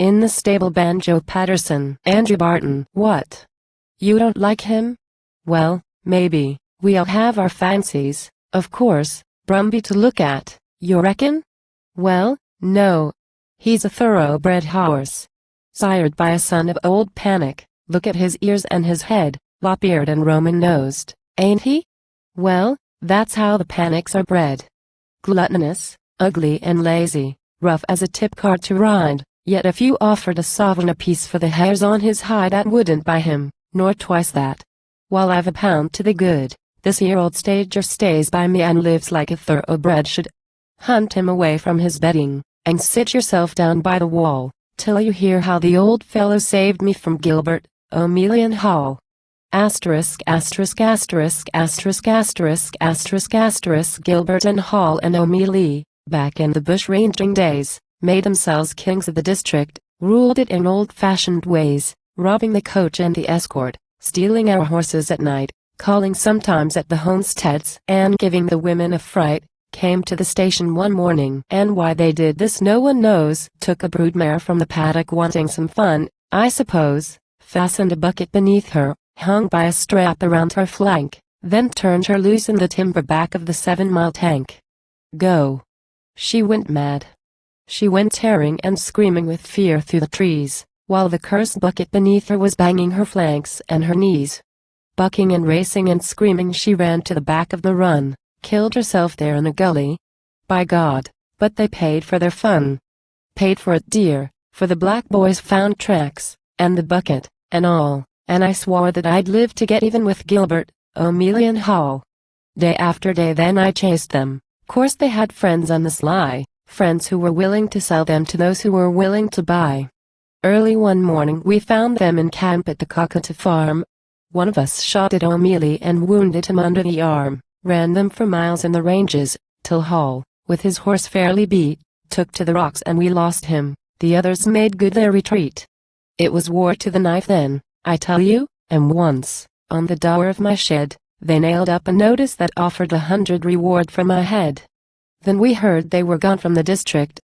In the stable Banjo Paterson. Andrew Barton. What? You don't like him? Well, maybe. We all have our fancies, of course. Brumby to look at, you reckon? Well, no. He's a thoroughbred horse. Sired by a son of old Panic. Look at his ears and his head, lop-eared and Roman-nosed, ain't he? Well, that's how the Panics are bred. Gluttonous, ugly and lazy, rough as a tip-cart to ride, yet if you offered a sovereign apiece for the hairs on his hide that wouldn't buy him, nor twice that. While I've a pound to the good, this year old stager stays by me and lives like a thoroughbred should. Hunt him away from his bedding, and sit yourself down by the wall, till you hear how the old fellow saved me from Gilbert, O'Melian Hall. Asterisk asterisk asterisk asterisk asterisk asterisk asterisk Gilbert and Hall and O'Meli, back in the bushranging days, made themselves kings of the district, ruled it in old-fashioned ways, robbing the coach and the escort, stealing our horses at night, calling sometimes at the homesteads and giving the women a fright. Came to the station one morning, and why they did this no one knows. Took a broodmare from the paddock wanting some fun, I suppose, fastened a bucket beneath her, hung by a strap around her flank, then turned her loose in the timber back of the 7-mile tank. Go. She went mad. She went tearing and screaming with fear through the trees, while the cursed bucket beneath her was banging her flanks and her knees. Bucking and racing and screaming she ran to the back of the run, killed herself there in a gully. By God, but they paid for their fun. Paid for it dear, for the black boys found tracks, and the bucket, and all, and I swore that I'd live to get even with Gilbert, O'Melian Hall. Day after day then I chased them. Course they had friends on the sly, friends who were willing to sell them to those who were willing to buy. Early one morning we found them in camp at the Cockatoo farm. One of us shot at O'Meli and wounded him under the arm, ran them for miles in the ranges, till Hall, with his horse fairly beat, took to the rocks and we lost him. The others made good their retreat. It was war to the knife then, I tell you, and once, on the door of my shed, they nailed up a notice that offered 100 reward for my head. Then we heard they were gone from the district.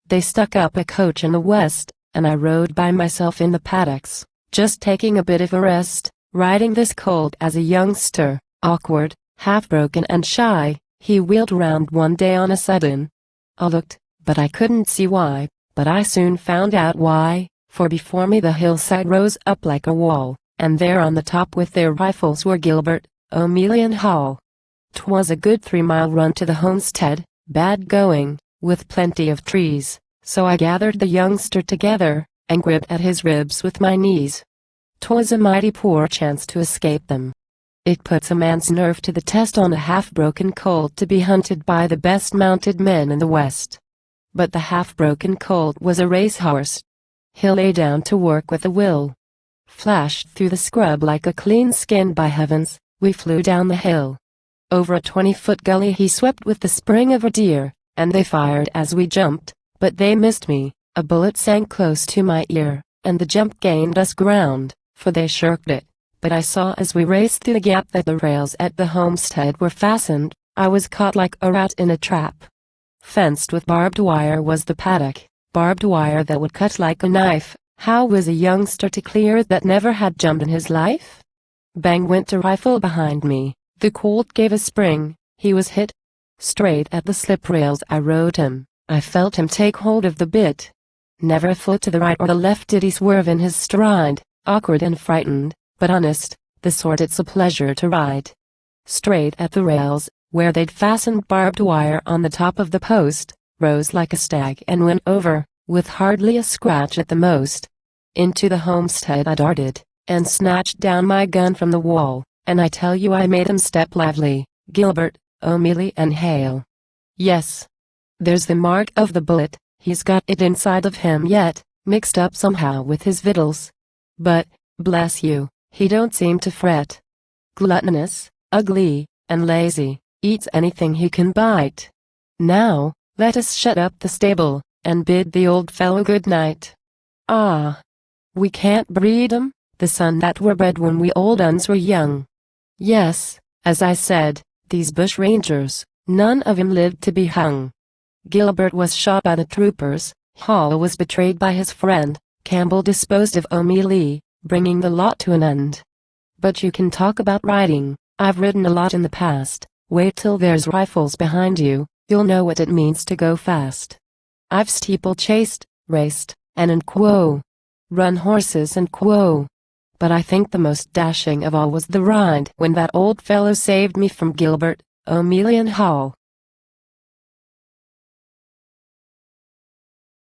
They stuck up a coach in the west, and I rode by myself in the paddocks, just taking a bit of a rest, riding this cold as a youngster, awkward, half-broken and shy. He wheeled round one day on a sudden. I looked, but I couldn't see why, but I soon found out why, for before me the hillside rose up like a wall, and there on the top with their rifles were Gilbert, O'Melian Hall. 'Twas a good 3-mile run to the homestead, bad going, with plenty of trees, so I gathered the youngster together, and gripped at his ribs with my knees. 'Twas a mighty poor chance to escape them. It puts a man's nerve to the test on a half-broken colt to be hunted by the best mounted men in the West. But the half-broken colt was a racehorse. He lay down to work with a will. Flashed through the scrub like a clean skin by heavens. We flew down the hill. Over a 20-foot gully he swept with the spring of a deer, and they fired as we jumped, but they missed me. A bullet sank close to my ear, and the jump gained us ground, for they shirked it. But I saw as we raced through the gap that the rails at the homestead were fastened. I was caught like a rat in a trap. Fenced with barbed wire was the paddock, barbed wire that would cut like a knife. How was a youngster to clear it that never had jumped in his life? Bang went a rifle behind me. The colt gave a spring. He was hit. Straight at the slip rails I rode him. I felt him take hold of the bit. Never a foot to the right or the left did he swerve in his stride, awkward and frightened, but honest, the sort it's a pleasure to ride. Straight at the rails, where they'd fastened barbed wire on the top of the post, rose like a stag and went over, with hardly a scratch at the most. Into the homestead I darted, and snatched down my gun from the wall, and I tell you I made him step lively, Gilbert, O'Meli and Hale. Yes. There's the mark of the bullet, he's got it inside of him yet, mixed up somehow with his victuals. But, bless you, he don't seem to fret. Gluttonous, ugly, and lazy, eats anything he can bite. Now, let us shut up the stable, and bid the old fellow good night. Ah! We can't breed 'em, the son that were bred when we old uns were young. Yes, as I said, these bushrangers, none of 'em lived to be hung. Gilbert was shot by the troopers, Hall was betrayed by his friend, Campbell disposed of O'Mealy, bringing the lot to an end. But you can talk about riding. I've ridden a lot in the past. Wait till there's rifles behind you, you'll know what it means to go fast. I've steeplechased, raced, and run horses and But I think the most dashing of all was the ride when that old fellow saved me from Gilbert, O'Mealy and Hall.